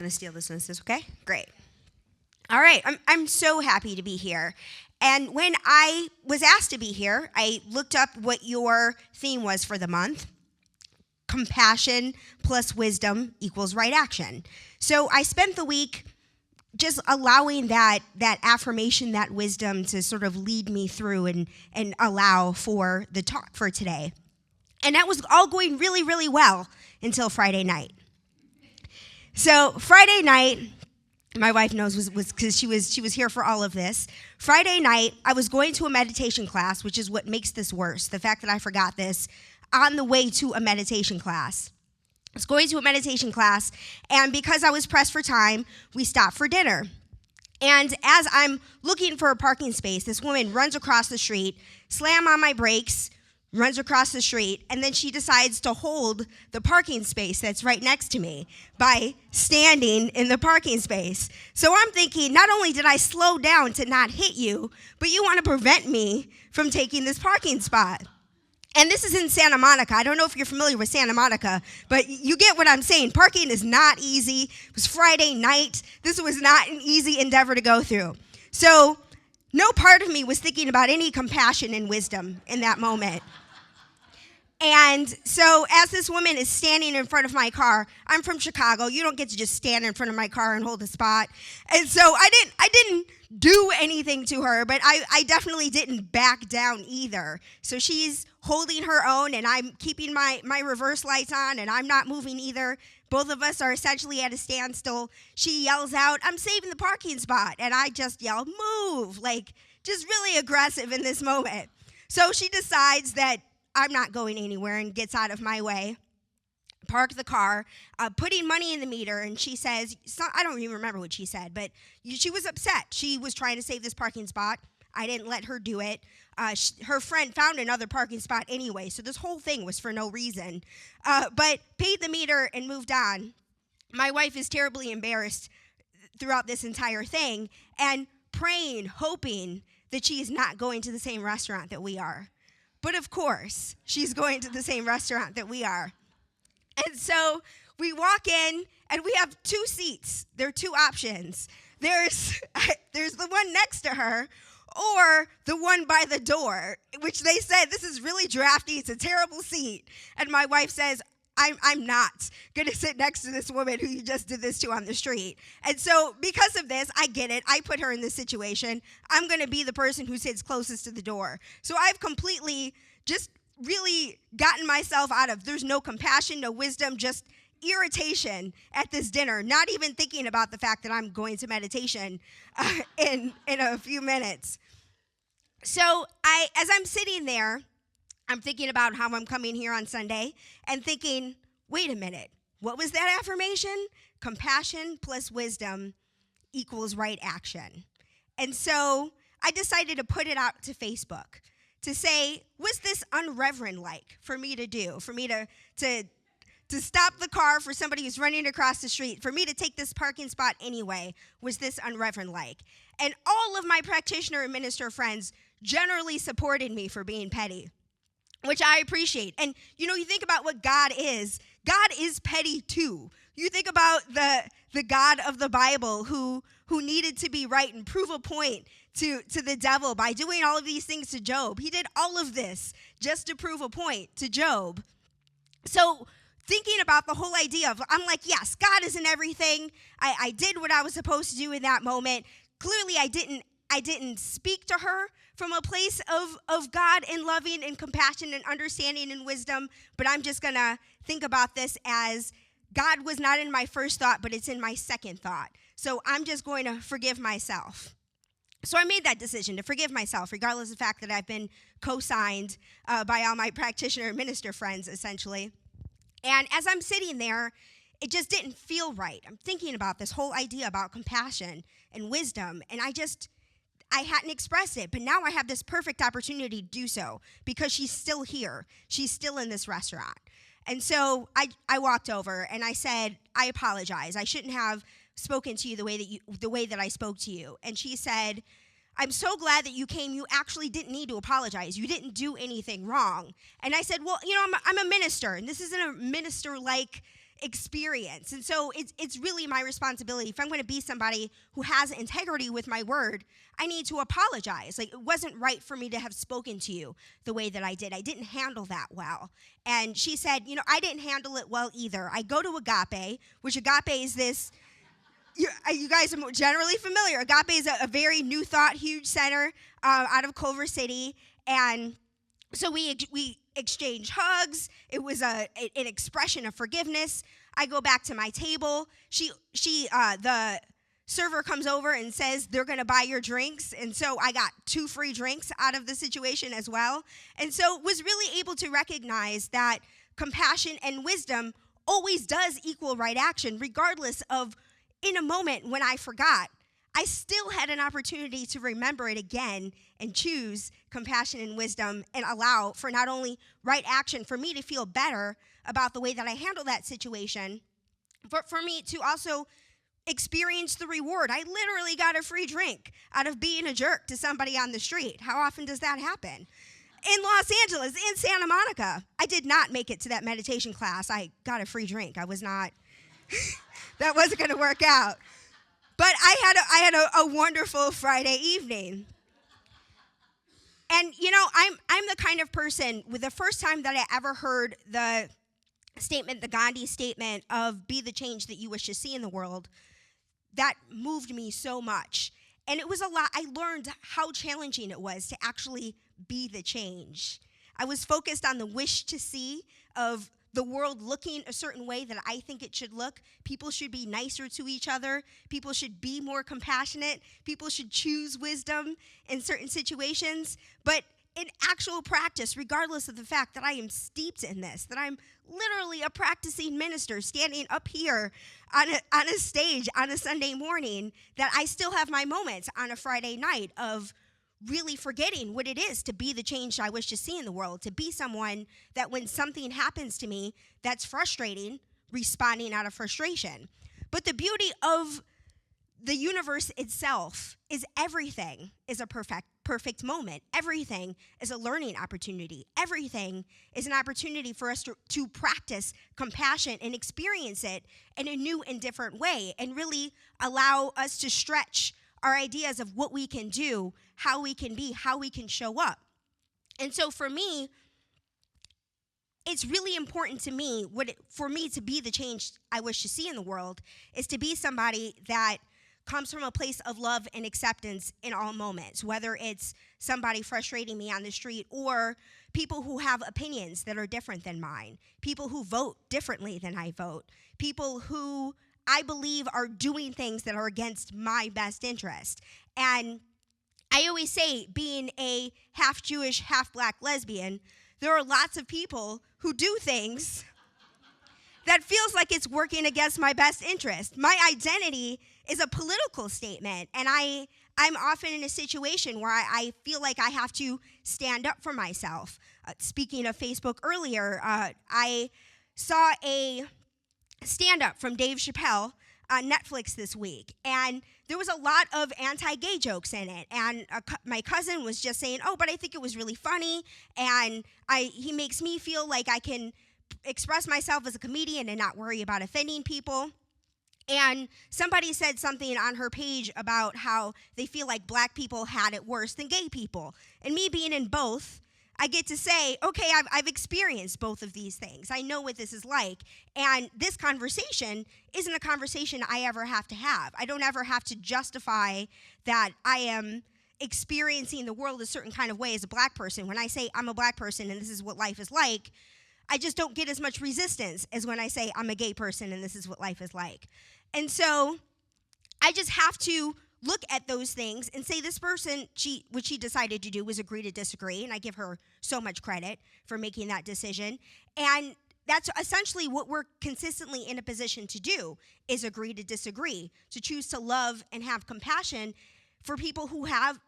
going to steal this one. Is this okay? Great. All right. I'm so happy to be here. And when I was asked to be here, I looked up what your theme was for the month. Compassion plus wisdom equals right action. So I spent the week just allowing that affirmation, that wisdom to sort of lead me through and allow for the talk for today. And that was all going really, really well until Friday night. So Friday night, my wife knows was because she was here for all of this. Friday night, I was going to a meditation class, which is what makes this worse, the fact that I forgot this on the way to a meditation class. I was going to a meditation class, and because I was pressed for time, we stopped for dinner. And as I'm looking for a parking space, this woman runs across the street, slam on my brakes, runs across the street, and then she decides to hold the parking space that's right next to me by standing in the parking space. So I'm thinking, not only did I slow down to not hit you, but you want to prevent me from taking this parking spot. And this is in Santa Monica. I don't know if you're familiar with Santa Monica, but you get what I'm saying. Parking is not easy. It was Friday night. This was not an easy endeavor to go through. So no part of me was thinking about any compassion and wisdom in that moment. And so as this woman is standing in front of my car, I'm from Chicago. You don't get to just stand in front of my car and hold a spot. And so I didn't do anything to her, but I definitely didn't back down either. So she's holding her own, and I'm keeping my reverse lights on, and I'm not moving either. Both of us are essentially at a standstill. She yells out, "I'm saving the parking spot." And I just yell, "Move," like just really aggressive in this moment. So she decides that I'm not going anywhere and gets out of my way. Park the car, putting money in the meter, and she says, I don't even remember what she said, but she was upset. She was trying to save this parking spot. I didn't let her do it. Her friend found another parking spot anyway, so this whole thing was for no reason. But paid the meter and moved on. My wife is terribly embarrassed throughout this entire thing and praying, hoping that she is not going to the same restaurant that we are. But of course, she's going to the same restaurant that we are. And so we walk in, and we have two seats. There are two options. There's the one next to her, or the one by the door, which they said, this is really drafty. It's a terrible seat. And my wife says, I'm not going to sit next to this woman who you just did this to on the street. And so because of this, I get it. I put her in this situation. I'm going to be the person who sits closest to the door. So I've completely just really gotten myself out of, there's no compassion, no wisdom, just irritation at this dinner, not even thinking about the fact that I'm going to meditation in a few minutes. So as I'm sitting there, I'm thinking about how I'm coming here on Sunday and thinking, wait a minute, what was that affirmation? Compassion plus wisdom equals right action. And so I decided to put it out to Facebook to say, was this unreverend-like for me to do, for me to stop the car for somebody who's running across the street, for me to take this parking spot anyway, was this unreverend-like? And all of my practitioner and minister friends generally supported me for being petty, which I appreciate. And, you think about what God is petty too. You think about the God of the Bible who needed to be right and prove a point to the devil by doing all of these things to Job. He did all of this just to prove a point to Job. So thinking about the whole idea of, I'm like, yes, God isn't everything. I did what I was supposed to do in that moment. Clearly, I didn't speak to her from a place of God and loving and compassion and understanding and wisdom, but I'm just going to think about this as God was not in my first thought, but it's in my second thought. So I'm just going to forgive myself. So I made that decision to forgive myself, regardless of the fact that I've been co-signed by all my practitioner and minister friends, essentially. And as I'm sitting there, it just didn't feel right. I'm thinking about this whole idea about compassion and wisdom, and I hadn't expressed it, but now I have this perfect opportunity to do so because she's still here. She's still in this restaurant. And so I walked over and I said, I apologize. I shouldn't have spoken to you the way that I spoke to you. And she said, I'm so glad that you came. You actually didn't need to apologize. You didn't do anything wrong. And I said, well, I'm a minister, and this isn't a minister-like experience. And so it's really my responsibility. If I'm going to be somebody who has integrity with my word, I need to apologize. Like, it wasn't right for me to have spoken to you the way that I did. I didn't handle that well. And she said, I didn't handle it well either. I go to Agape, which Agape is this, you guys are generally familiar. Agape is a very New Thought, huge center out of Culver City. And so we exchanged hugs. It was an expression of forgiveness. I go back to my table. The server comes over and says, they're going to buy your drinks. And so I got 2 free drinks out of the situation as well. And so was really able to recognize that compassion and wisdom always does equal right action, regardless of in a moment when I forgot. I still had an opportunity to remember it again and choose compassion and wisdom and allow for not only right action for me to feel better about the way that I handle that situation, but for me to also experience the reward. I literally got a free drink out of being a jerk to somebody on the street. How often does that happen? In Los Angeles, in Santa Monica. I did not make it to that meditation class. I got a free drink. I was not, that wasn't going to work out. But I had a wonderful Friday evening. And, I'm the kind of person, with the first time that I ever heard the Gandhi statement of be the change that you wish to see in the world, that moved me so much. And it was a lot. I learned how challenging it was to actually be the change. I was focused on the wish to see of the world looking a certain way that I think it should look. People should be nicer to each other. People should be more compassionate. People should choose wisdom in certain situations. But in actual practice, regardless of the fact that I am steeped in this, that I'm literally a practicing minister standing up here on a stage on a Sunday morning, that I still have my moments on a Friday night of really forgetting what it is to be the change I wish to see in the world, to be someone that when something happens to me that's frustrating, responding out of frustration. But the beauty of the universe itself is everything is a perfect moment. Everything is a learning opportunity. Everything is an opportunity for us to practice compassion and experience it in a new and different way, and really allow us to stretch our ideas of what we can do, how we can be, how we can show up. And so for me, it's really important to me, for me to be the change I wish to see in the world, is to be somebody that comes from a place of love and acceptance in all moments, whether it's somebody frustrating me on the street or people who have opinions that are different than mine, people who vote differently than I vote, people who I believe are doing things that are against my best interest. And I always say, being a half Jewish, half black lesbian, there are lots of people who do things that feels like it's working against my best interest. My identity is a political statement, and I'm often in a situation where I feel like I have to stand up for myself. Speaking of Facebook earlier, I saw a stand-up from Dave Chappelle on Netflix this week, and there was a lot of anti-gay jokes in it, and my cousin was just saying, oh, but I think it was really funny, and he makes me feel like I can express myself as a comedian and not worry about offending people. And somebody said something on her page about how they feel like black people had it worse than gay people. And me being in both, I get to say, okay, I've experienced both of these things. I know what this is like. And this conversation isn't a conversation I ever have to have. I don't ever have to justify that I am experiencing the world a certain kind of way as a black person. When I say I'm a black person and this is what life is like, I just don't get as much resistance as when I say I'm a gay person and this is what life is like. And so I just have to look at those things and say, this person, what she decided to do was agree to disagree, and I give her so much credit for making that decision. And that's essentially what we're consistently in a position to do, is agree to disagree, to choose to love and have compassion for people who have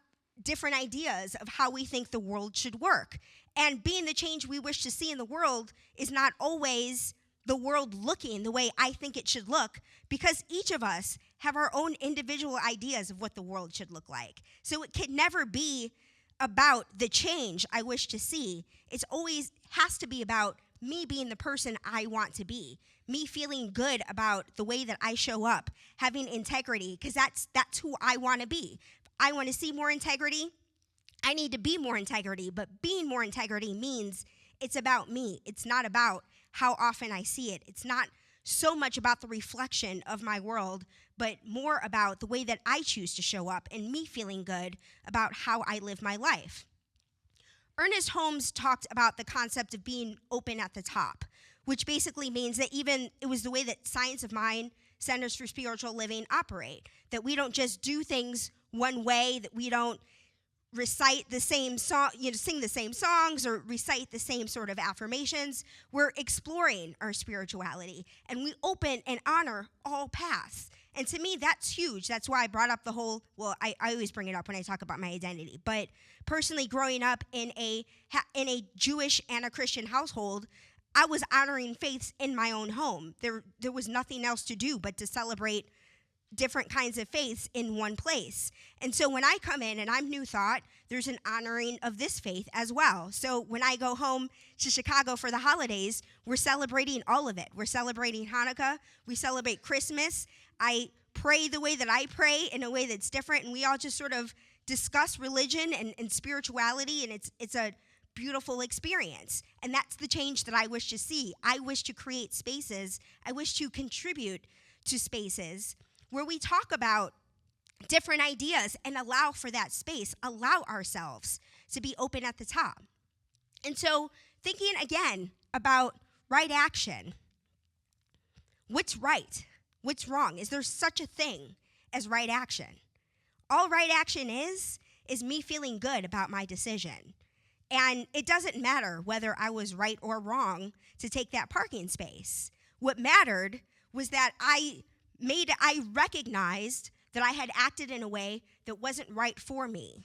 different ideas of how we think the world should work. And being the change we wish to see in the world is not always the world looking the way I think it should look, because each of us have our own individual ideas of what the world should look like. So it can never be about the change I wish to see. It's always has to be about me being the person I want to be, me feeling good about the way that I show up, having integrity, because that's who I want to be. I want to see more integrity. I need to be more integrity, but being more integrity means it's about me. It's not about how often I see it. It's not so much about the reflection of my world, but more about the way that I choose to show up and me feeling good about how I live my life. Ernest Holmes talked about the concept of being open at the top, which basically means that even it was the way that Science of Mind, Centers for Spiritual Living operate, that we don't just do things one way, that we don't recite the same song, sing the same songs or recite the same sort of affirmations. We're exploring our spirituality, and we open and honor all paths. And to me, that's huge. That's why I brought up the whole, I always bring it up when I talk about my identity. But personally, growing up in a Jewish and a Christian household, I was honoring faiths in my own home. There was nothing else to do but to celebrate different kinds of faiths in one place. And so when I come in and I'm New Thought, there's an honoring of this faith as well. So when I go home to Chicago for the holidays, we're celebrating all of it. We're celebrating Hanukkah. We celebrate Christmas. I pray the way that I pray in a way that's different, and we all just sort of discuss religion and spirituality, and it's a beautiful experience. And that's the change that I wish to see. I wish to create spaces. I wish to contribute to spaces where we talk about different ideas and allow for that space, allow ourselves to be open at the top. And so thinking again about right action, what's right? What's wrong? Is there such a thing as right action? All right action is me feeling good about my decision. And it doesn't matter whether I was right or wrong to take that parking space. What mattered was that I recognized that I had acted in a way that wasn't right for me.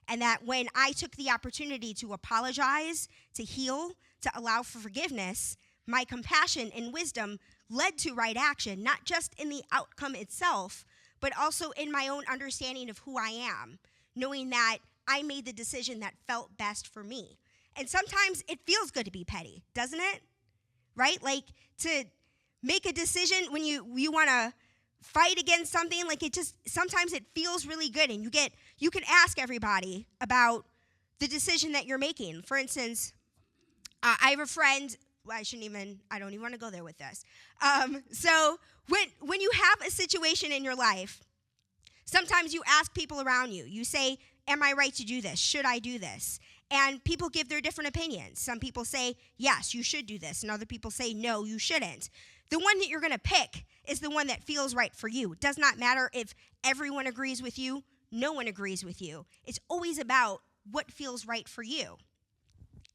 And that when I took the opportunity to apologize, to heal, to allow for forgiveness, my compassion and wisdom led to right action, not just in the outcome itself, but also in my own understanding of who I am, knowing that I made the decision that felt best for me. And sometimes it feels good to be petty, doesn't it? Right? Like to make a decision when you want to fight against something, like sometimes it feels really good, and you can ask everybody about the decision that you're making. For instance, I have a friend, I don't even want to go there with this. So when you have a situation in your life, sometimes you ask people around you, you say, am I right to do this? Should I do this? And people give their different opinions. Some people say, yes, you should do this. And other people say, no, you shouldn't. The one that you're going to pick is the one that feels right for you. It does not matter if everyone agrees with you, no one agrees with you. It's always about what feels right for you.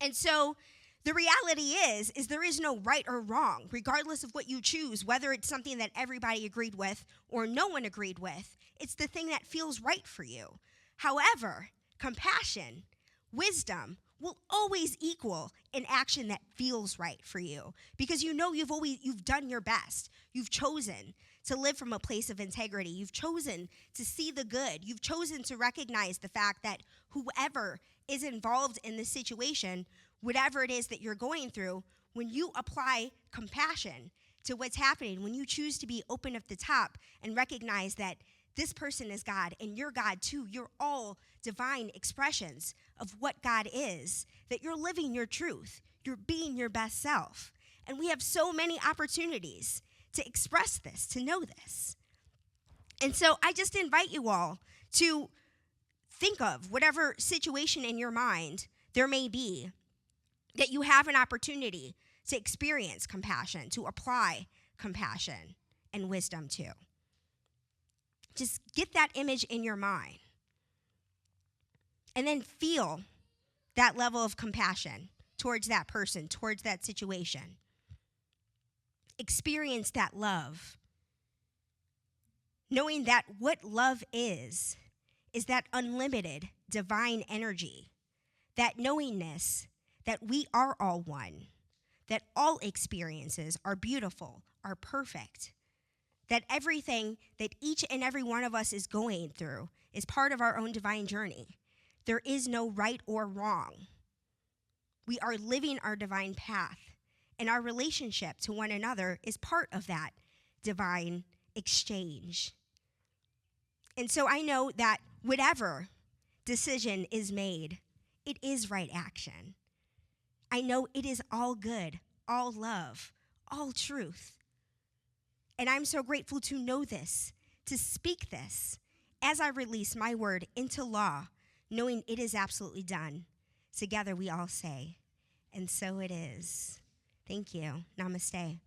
And so the reality is there is no right or wrong, regardless of what you choose, whether it's something that everybody agreed with or no one agreed with. It's the thing that feels right for you. However, compassion, wisdom will always equal an action that feels right for you, because you know you've done your best. You've chosen to live from a place of integrity. You've chosen to see the good. You've chosen to recognize the fact that whoever is involved in the situation, whatever it is that you're going through, when you apply compassion to what's happening, when you choose to be open at the top and recognize that this person is God and you're God too, you're all divine expressions of what God is, that you're living your truth, you're being your best self. And we have so many opportunities to express this, to know this. And so I just invite you all to think of whatever situation in your mind there may be, that you have an opportunity to experience compassion, to apply compassion and wisdom to. Just get that image in your mind. And then feel that level of compassion towards that person, towards that situation. Experience that love. Knowing that what love is that unlimited divine energy, that knowingness that we are all one, that all experiences are beautiful, are perfect, that everything that each and every one of us is going through is part of our own divine journey. There is no right or wrong. We are living our divine path, And our relationship to one another is part of that divine exchange. And so I know that whatever decision is made, it is right action. I know it is all good, all love, all truth. And I'm so grateful to know this, to speak this as I release my word into law, knowing it is absolutely done. Together we all say, and so it is. Thank you. Namaste.